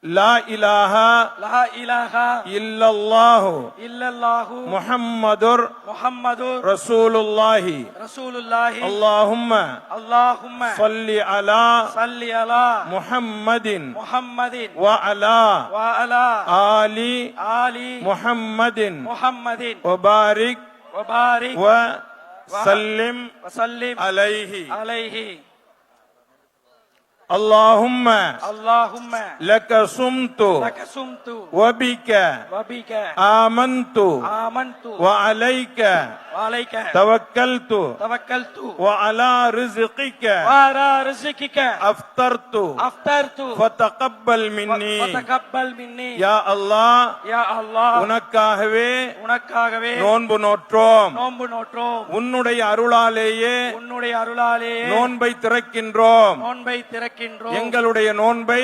லா இலாஹா இல்லல்லாஹு முஹம்மதுர் ரசூலுல்லாஹி அல்லாஹும்ம ஸல்லி அலா முஹம்மதின் வ அலா ஆலி முஹம்மதின் வ பாரிக் வ சல்லிம் அலைஹி اللهم لك صمت وبك آمنت وعليك توكلت وعلى رزقك أفطرت فتقبل مني يا الله உனக்காகவே நோன்பு நோற்றோம் உன்னுடைய அருளாலேயே நோன்பை திறக்கின்றோம் எங்களுடைய நோன்பை